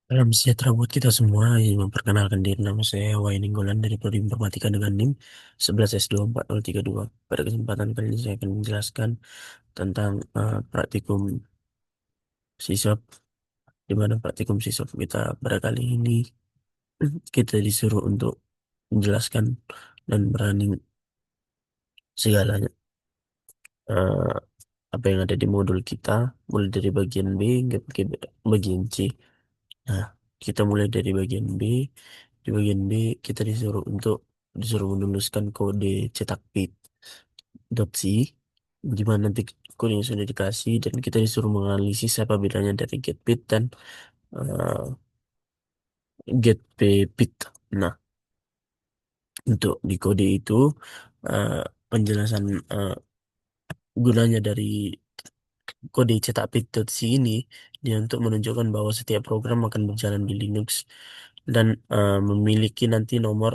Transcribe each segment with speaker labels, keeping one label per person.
Speaker 1: Salam sejahtera buat kita semua. Yang memperkenalkan diri, nama saya Wahyu Ninggolan dari Prodi Informatika dengan NIM 11S24032. Pada kesempatan kali ini saya akan menjelaskan tentang praktikum sisop, di mana praktikum sisop kita pada kali ini kita disuruh untuk menjelaskan dan running segalanya, eh, apa yang ada di modul kita, mulai dari bagian B hingga bagian C. Nah, kita mulai dari bagian B. Di bagian B, kita disuruh menuliskan kode cetak bit.c, di mana nanti kodenya sudah dikasih dan kita disuruh menganalisis apa bedanya dari get bit dan eh, get bit. Nah, untuk di kode itu, eh, penjelasan gunanya dari kode cetak bit.c ini dia untuk menunjukkan bahwa setiap program akan berjalan di Linux dan memiliki nanti nomor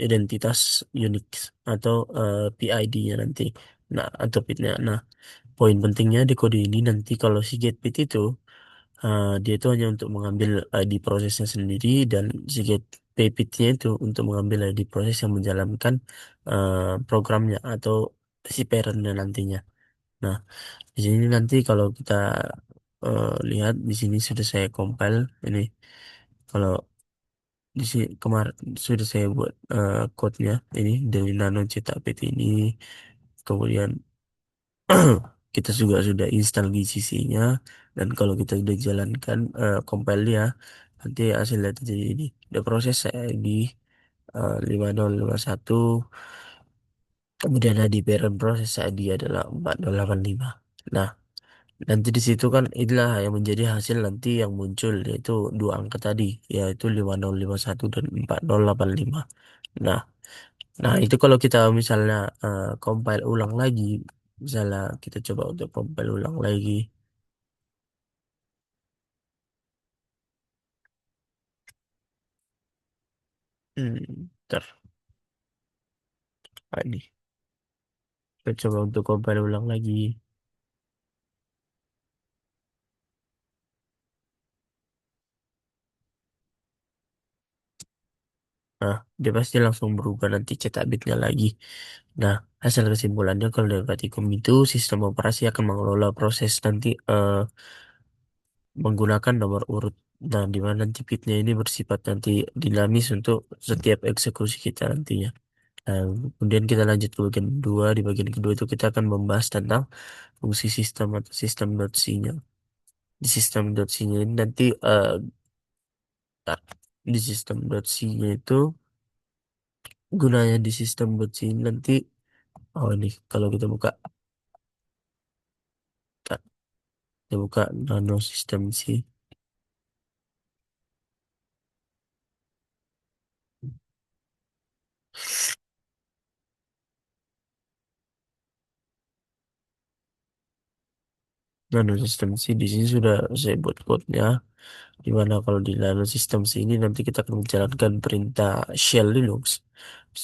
Speaker 1: identitas Unix atau PID-nya nanti. Nah, atau bitnya. Nah, poin pentingnya di kode ini nanti kalau si getBit itu dia itu hanya untuk mengambil ID prosesnya sendiri dan si getPayBit-nya itu untuk mengambil ID proses yang menjalankan programnya atau si parent-nya nantinya. Nah, di sini nanti kalau kita lihat di sini sudah saya compile ini. Kalau di sini kemarin sudah saya buat code-nya ini dari Nano cetak PT ini. Kemudian kita juga sudah install GCC-nya dan kalau kita sudah jalankan compile ya, nanti hasilnya itu jadi ini. The proses ID 5051, kemudian di parent proses ID adalah 4085. Nah, nanti di situ kan inilah yang menjadi hasil nanti yang muncul yaitu dua angka tadi, yaitu 5051 dan 4085. Nah, nah itu kalau kita misalnya compile ulang lagi, misalnya kita coba untuk compile ulang lagi. Ntar, ini kita coba untuk compile ulang lagi. Nah, dia pasti langsung berubah nanti cetak bitnya lagi. Nah, hasil kesimpulannya kalau dari Pratikum itu sistem operasi akan mengelola proses nanti menggunakan nomor urut. Nah, di mana nanti bitnya ini bersifat nanti dinamis untuk setiap eksekusi kita nantinya. Nah, kemudian kita lanjut ke bagian kedua. Di bagian kedua itu kita akan membahas tentang fungsi sistem atau sistem.c-nya. Di sistem.c-nya ini nanti tar- di sistem.c-nya itu gunanya di sistem.c ini nanti, oh ini kalau kita buka, kita buka nano sistem C. Nano sistem C di sini sudah saya buat code-nya. Dimana kalau di dalam sistem sini nanti kita akan menjalankan perintah shell Linux.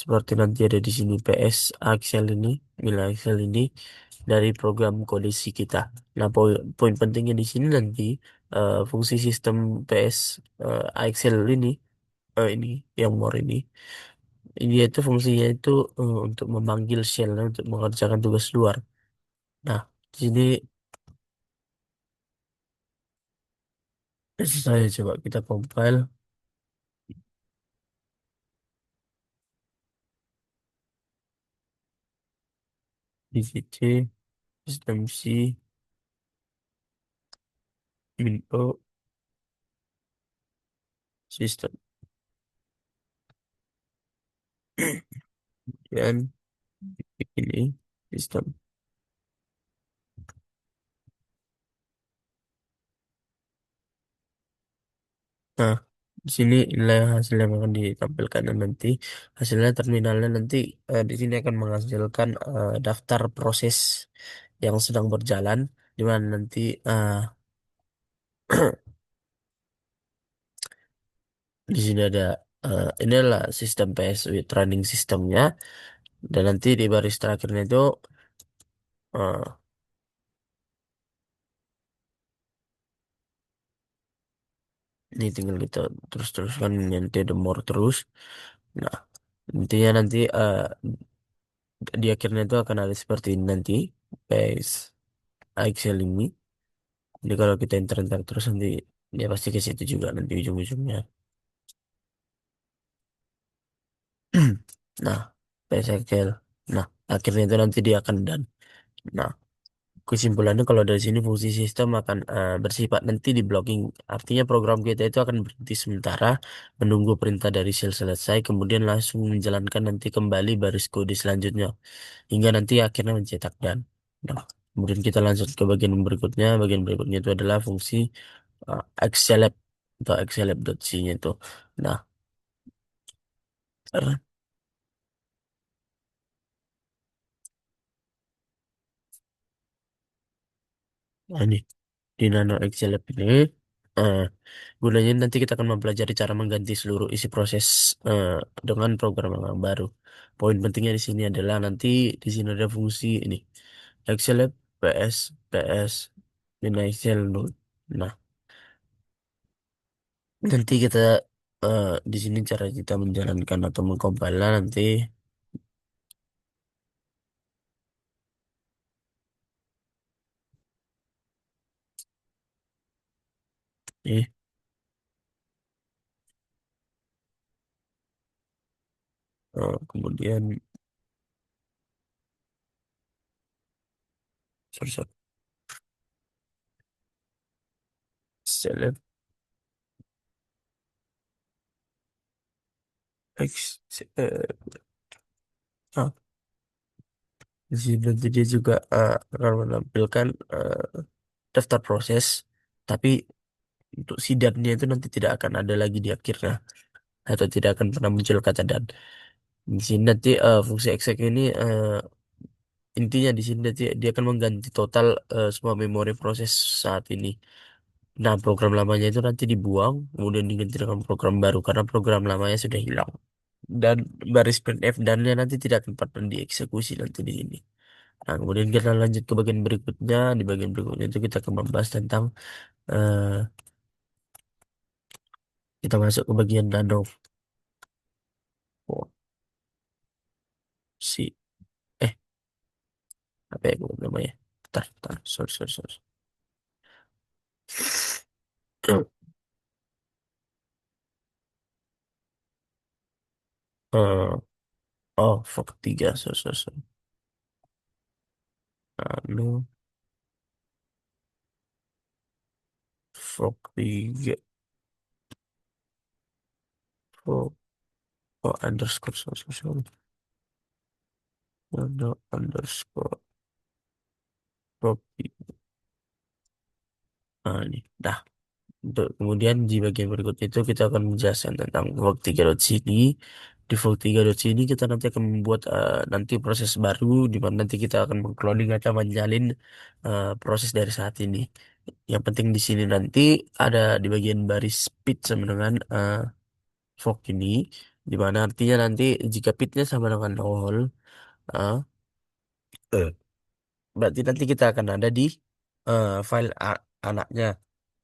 Speaker 1: Seperti nanti ada di sini PS Axel ini, nilai Excel ini dari program kodesi kita. Nah, poin pentingnya di sini nanti fungsi sistem PS Axel ini yang more ini itu fungsinya itu untuk memanggil shell untuk mengerjakan tugas luar. Nah, di sini saya coba kita compile di VC sistem C info sistem dan ini sistem. Nah, di sini nilai hasil yang akan ditampilkan dan nanti hasilnya terminalnya nanti di sini akan menghasilkan daftar proses yang sedang berjalan di mana nanti di sini ada ini adalah sistem PS with running sistemnya dan nanti di baris terakhirnya itu eh, Ini tinggal kita terus-teruskan nanti ada more terus. Nah, intinya nanti di akhirnya itu akan ada seperti ini nanti base Excel ini. Jadi kalau kita enter-enter terus nanti dia pasti ke situ juga nanti ujung-ujungnya. Nah, base Excel. Nah, akhirnya itu nanti dia akan dan. Nah, kesimpulannya kalau dari sini fungsi sistem akan bersifat nanti di blocking. Artinya program kita itu akan berhenti sementara, menunggu perintah dari sel selesai, kemudian langsung menjalankan nanti kembali baris kode selanjutnya. Hingga nanti akhirnya mencetak dan. Nah, kemudian kita lanjut ke bagian berikutnya. Bagian berikutnya itu adalah fungsi Xceleb atau xceleb.c-nya itu. Nah, er, nah ini di Nano Xceleb ini eh, gunanya nanti kita akan mempelajari cara mengganti seluruh isi proses eh, dengan program yang baru. Poin pentingnya di sini adalah nanti di sini ada fungsi ini Xceleb PS dan Excel node. Nah, nanti kita di sini cara kita menjalankan atau mengcompile nanti eh, kemudian sorry, sorry, select X ah, di sini nanti dia juga akan menampilkan daftar proses, tapi untuk sidangnya itu nanti tidak akan ada lagi di akhirnya atau tidak akan pernah muncul kata dan. Di sini nanti fungsi exec ini intinya di sini nanti dia akan mengganti total semua memori proses saat ini. Nah, program lamanya itu nanti dibuang, kemudian diganti dengan program baru karena program lamanya sudah hilang. Dan baris printf dan-nya nanti tidak akan pernah dieksekusi nanti di sini. Nah, kemudian kita lanjut ke bagian berikutnya. Di bagian berikutnya itu kita akan membahas tentang eh, kita masuk ke bagian nano. Oh, si eh apa ya namanya? Tar, sorry, sorry, sorry. Eh, oh, Fok 3, sorry, sorry, sorry. Nano, Fok 3, Fok, oh, underscore, sorry, sorry, sorry. Nano underscore, Fok 3. Nah, ini. Dah. Untuk kemudian di bagian berikutnya itu kita akan menjelaskan tentang Work3.sini. Di Work3.sini kita nanti akan membuat nanti proses baru di mana nanti kita akan mengcloning atau menjalin proses dari saat ini. Yang penting di sini nanti ada di bagian baris speed sama dengan fork ini, di mana artinya nanti jika pitnya sama dengan nol, uh, eh, berarti nanti kita akan ada di file anaknya.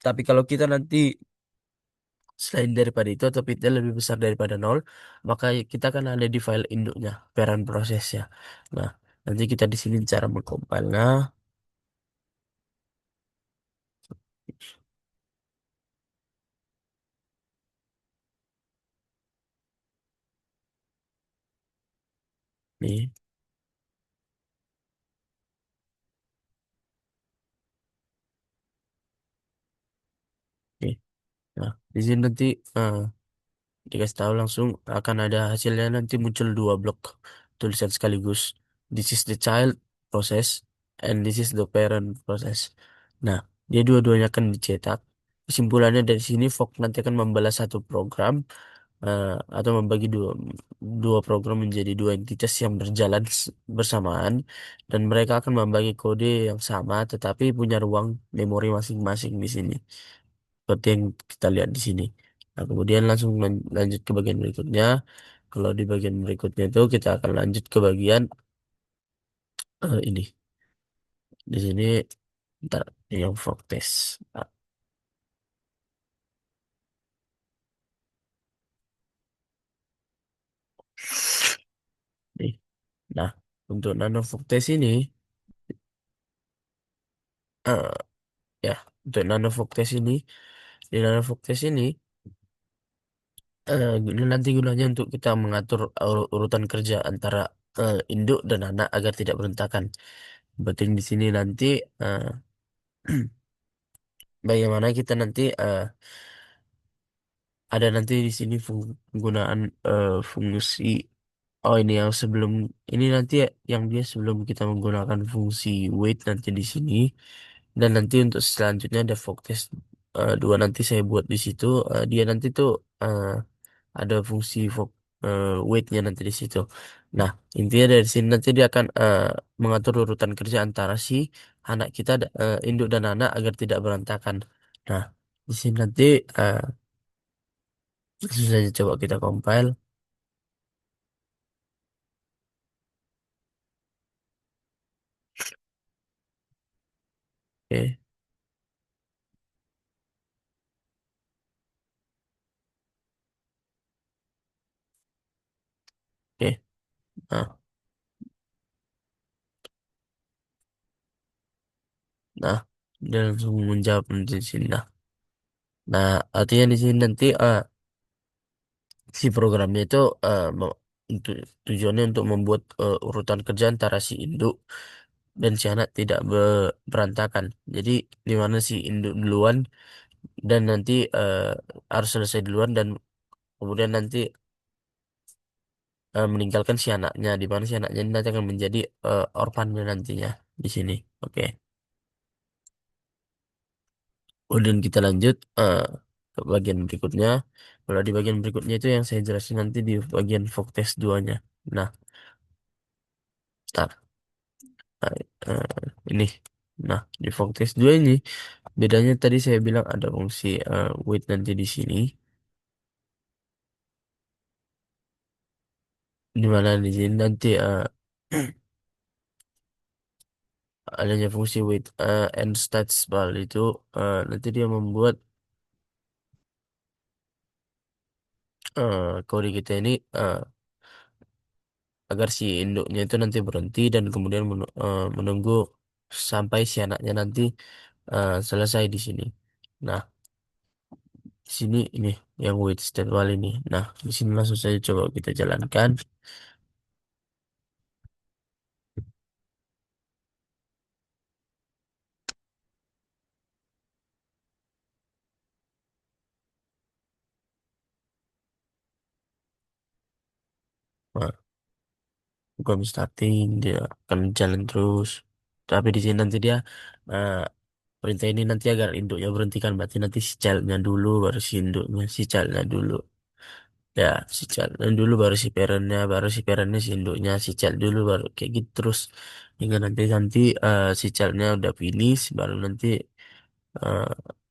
Speaker 1: Tapi kalau kita nanti selain daripada itu atau pitnya lebih besar daripada nol, maka kita kan ada di file induknya, parent prosesnya. Nah, nanti kita di sini cara mengcompile. Nah, nih, nih. Nah, di sini nanti eh, dikasih tahu langsung akan ada hasilnya nanti muncul dua blok tulisan sekaligus. This is the child process and this is the parent process. Nah, dia dua-duanya akan dicetak. Kesimpulannya dari sini Fog nanti akan membalas satu program eh, atau membagi dua program menjadi dua entitas yang berjalan bersamaan dan mereka akan membagi kode yang sama tetapi punya ruang memori masing-masing di sini seperti yang kita lihat di sini. Nah, kemudian langsung lanjut ke bagian berikutnya. Kalau di bagian berikutnya itu kita akan lanjut ke bagian ini. Di sini, ntar yang fog test. Nah, Nih. Nah, untuk nanofuktase ini, eh, ya, untuk nanofuktase ini, di nanofuktase ini, ini nanti gunanya untuk kita mengatur urutan kerja antara induk dan anak agar tidak berantakan. Penting di sini nanti eh, bagaimana kita nanti ada nanti di sini penggunaan fungsi. Oh, ini yang sebelum ini nanti ya, yang dia sebelum kita menggunakan fungsi wait nanti di sini, dan nanti untuk selanjutnya ada fog test dua nanti saya buat di situ. Dia nanti tuh eh, ada fungsi weightnya nanti di situ. Nah, intinya dari sini nanti dia akan mengatur urutan kerja antara si anak kita, induk dan anak agar tidak berantakan. Nah, di sini nanti eh, langsung saja coba kita compile. Oke, oke. Nah, nah, dia langsung menjawab di sini. Nah, artinya di sini nanti si programnya itu untuk tujuannya untuk membuat urutan kerja antara si induk dan si anak tidak berantakan. Jadi di mana si induk duluan dan nanti harus selesai duluan, dan kemudian nanti meninggalkan si anaknya, di mana si anaknya ini nanti akan menjadi orphannya nantinya di sini. Oke. Kemudian kita lanjut ke bagian berikutnya. Kalau di bagian berikutnya itu yang saya jelasin nanti di bagian fog test 2-nya. Nah, tar, eh, eh, ini. Nah, di fog test 2 ini bedanya tadi saya bilang ada fungsi wait nanti di sini, di mana di sini nanti adanya fungsi wait and stats bar itu nanti dia membuat kode kita ini agar si induknya itu nanti berhenti dan kemudian menunggu sampai si anaknya nanti selesai di sini. Nah, di sini ini yang wait state wall ini. Nah, di sini langsung saja coba kita jalankan. Nah, bukan starting, dia akan jalan terus. Tapi di sini nanti dia eh, perintah ini nanti agar induknya berhentikan, berarti nanti si childnya dulu baru si induknya, si childnya dulu. Ya, si childnya dulu baru si parentnya, baru si parentnya si induknya, si child dulu baru kayak gitu terus hingga nanti si childnya udah finish, baru nanti eh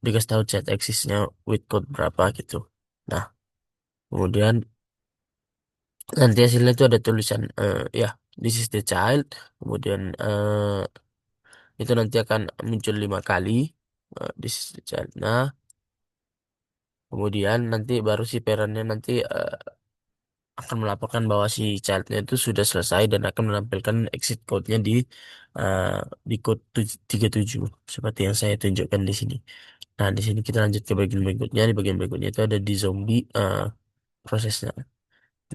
Speaker 1: dikasih tahu chat eksisnya with code berapa gitu. Nah, kemudian nanti hasilnya itu ada tulisan ya this is the child, kemudian itu nanti akan muncul 5 kali this is the child. Nah, kemudian nanti baru si parentnya nanti akan melaporkan bahwa si childnya itu sudah selesai dan akan menampilkan exit code-nya eh, di code 37 seperti yang saya tunjukkan di sini. Nah, di sini kita lanjut ke bagian berikutnya. Di bagian berikutnya itu ada di zombie prosesnya.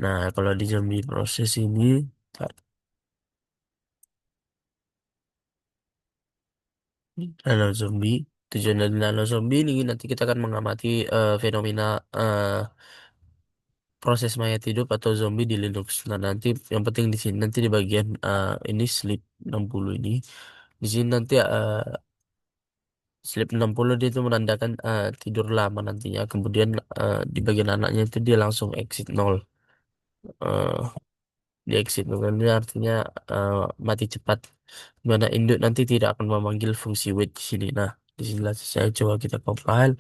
Speaker 1: Nah, kalau di zombie proses ini, nano zombie, tujuan dari nano zombie ini nanti kita akan mengamati fenomena proses mayat hidup atau zombie di Linux. Nah, nanti yang penting di sini nanti di bagian ini sleep 60 ini. Di sini nanti sleep 60 dia itu menandakan tidur lama nantinya. Kemudian di bagian anaknya itu dia langsung exit 0. Eh, di exit 0 ini artinya eh, mati cepat. Di mana induk nanti tidak akan memanggil fungsi wait di sini. Nah, di sinilah saya coba kita compile.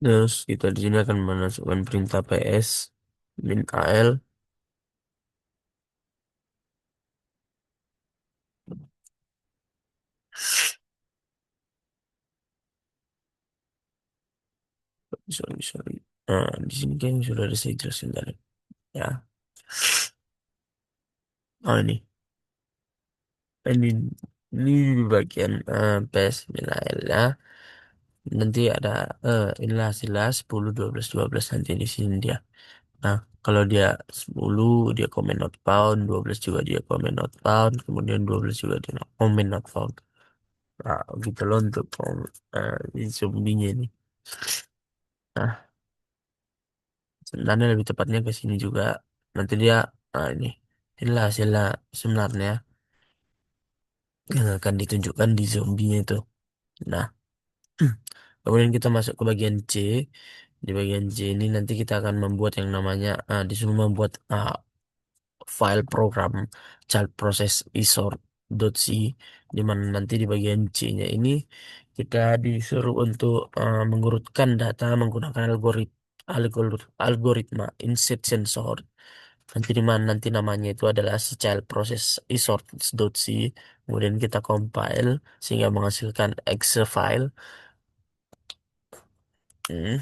Speaker 1: Terus kita di sini akan memasukkan perintah ps min al. Sorry, sorry. Nah, di sini kayaknya sudah ada saya jelasin tadi. Ya, oh ini di bagian ps min al ya. Nanti ada inilah hasilnya 10, 12, 12 nanti di sini dia. Nah, kalau dia 10 dia komen not found, 12 juga dia komen not found, kemudian 12 juga dia komen not found. Nah, gitu loh untuk ini zombie-nya ini. Nah, sebenarnya lebih tepatnya ke sini juga. Nanti dia, nah inilah hasilnya sebenarnya yang akan ditunjukkan di zombie-nya itu. Nah, kemudian kita masuk ke bagian C. Di bagian C ini nanti kita akan membuat yang namanya, disuruh membuat file program child process isort.c, di mana nanti di bagian C-nya ini kita disuruh untuk mengurutkan data menggunakan algoritma insertion sort. Nanti di mana nanti namanya itu adalah si child process isort.c. Kemudian kita compile sehingga menghasilkan exe file. Hmm.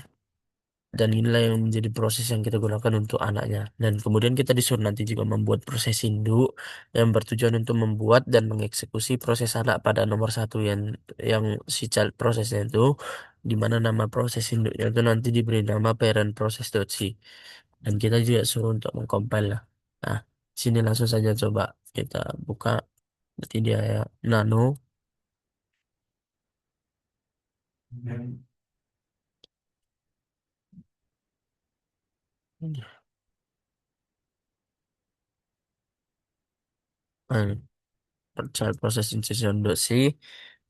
Speaker 1: Dan inilah yang menjadi proses yang kita gunakan untuk anaknya. Dan kemudian kita disuruh nanti juga membuat proses induk yang bertujuan untuk membuat dan mengeksekusi proses anak pada nomor satu yang si child prosesnya itu, di mana nama proses induknya itu nanti diberi nama parent process.c. Dan kita juga suruh untuk mengcompile lah. Nah, sini langsung saja coba kita buka. Berarti dia ya nano. Hmm. Child process insertion.c.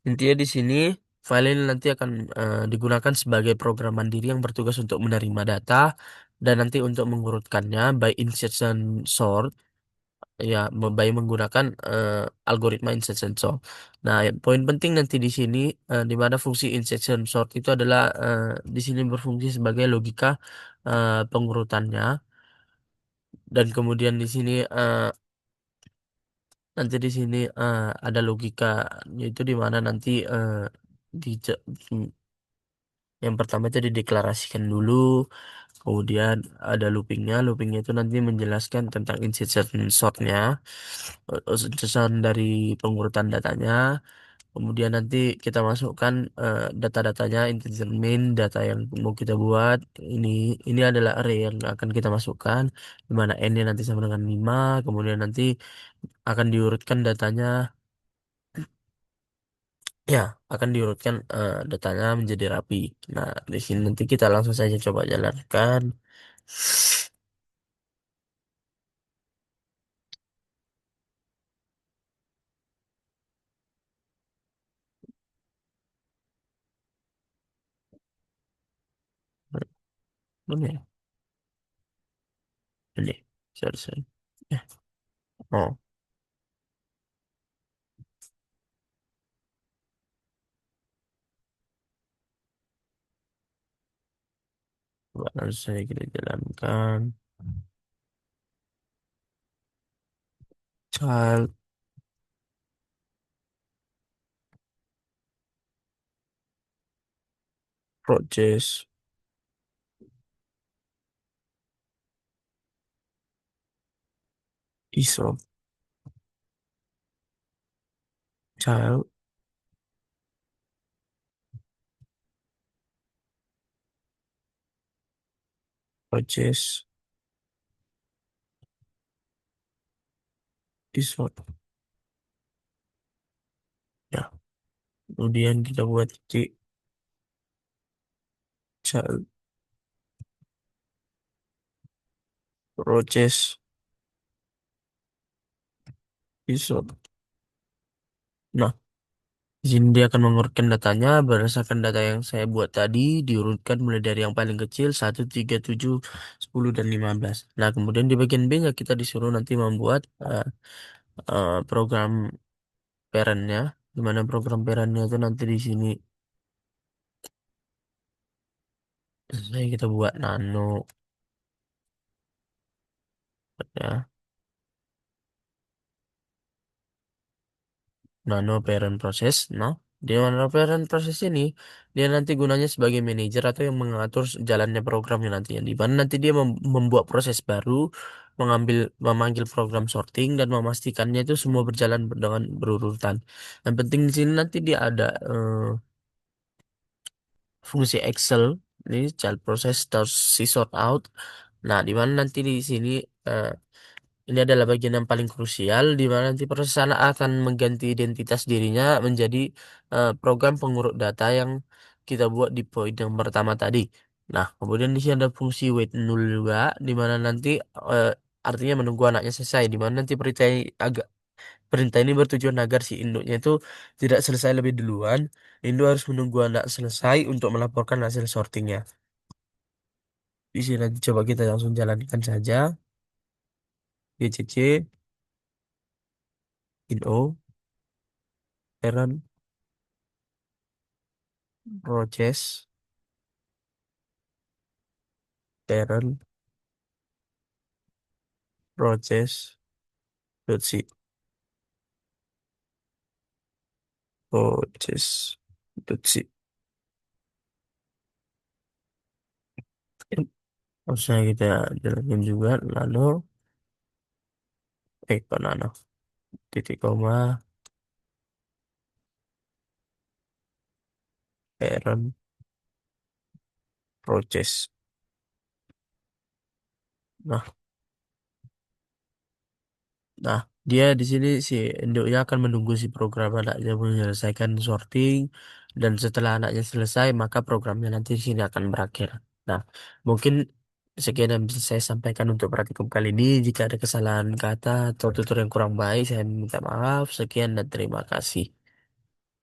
Speaker 1: Intinya di sini file ini nanti akan digunakan sebagai program mandiri yang bertugas untuk menerima data dan nanti untuk mengurutkannya by insertion sort, ya by menggunakan algoritma insertion sort. Nah, poin penting nanti di sini di mana fungsi insertion sort itu adalah di sini berfungsi sebagai logika pengurutannya, dan kemudian di sini nanti di sini ada logika yaitu di mana nanti di yang pertama itu dideklarasikan dulu, kemudian ada loopingnya. Loopingnya itu nanti menjelaskan tentang insertion sortnya, insertion dari pengurutan datanya. Kemudian nanti kita masukkan data-datanya, integer main, data yang mau kita buat. Ini ini adalah array yang akan kita masukkan, di mana n-nya nanti sama dengan 5. Kemudian nanti akan diurutkan datanya. Ya, akan diurutkan datanya menjadi rapi. Nah, di sini nanti kita langsung saja coba jalankan. Mana ya? Ini, sorry, sorry. Eh, oh, langsung saja kita jalankan. Child process ISO. Child process ISO. Ya, kemudian kita buat titik child process ISO. Nah, di sini dia akan mengurutkan datanya berdasarkan data yang saya buat tadi, diurutkan mulai dari yang paling kecil 1, 3, 7, 10, dan 15. Nah, kemudian di bagian B-nya kita disuruh nanti membuat program parentnya, di mana program parentnya itu nanti di sini Misalnya kita buat nano, ya, nano parent process. Nah, di nano parent process ini dia nanti gunanya sebagai manajer atau yang mengatur jalannya programnya nantinya. Di mana nanti dia membuat proses baru, memanggil program sorting dan memastikannya itu semua berjalan dengan berurutan. Yang penting di sini nanti dia ada fungsi Excel ini child process terus si sort out. Nah, di mana nanti di sini eh, ini adalah bagian yang paling krusial di mana nanti proses sana akan mengganti identitas dirinya menjadi program pengurut data yang kita buat di poin yang pertama tadi. Nah, kemudian di sini ada fungsi wait null juga di mana nanti eh, artinya menunggu anaknya selesai di mana nanti perintah ini bertujuan agar si induknya itu tidak selesai lebih duluan. Induk harus menunggu anak selesai untuk melaporkan hasil sortingnya. Di sini nanti coba kita langsung jalankan saja. GCC, INO, parent, process, parent, process, dot C, process, dot C. Harusnya kita jalanin juga nano, kok nano, titik koma, parent, process. Nah, Nah, dia di sini si induknya akan menunggu si program anaknya menyelesaikan sorting dan setelah anaknya selesai maka programnya nanti di sini akan berakhir. Nah, mungkin sekian yang bisa saya sampaikan untuk praktikum kali ini. Jika ada kesalahan kata atau tutur yang kurang baik, saya minta maaf. Sekian dan terima kasih.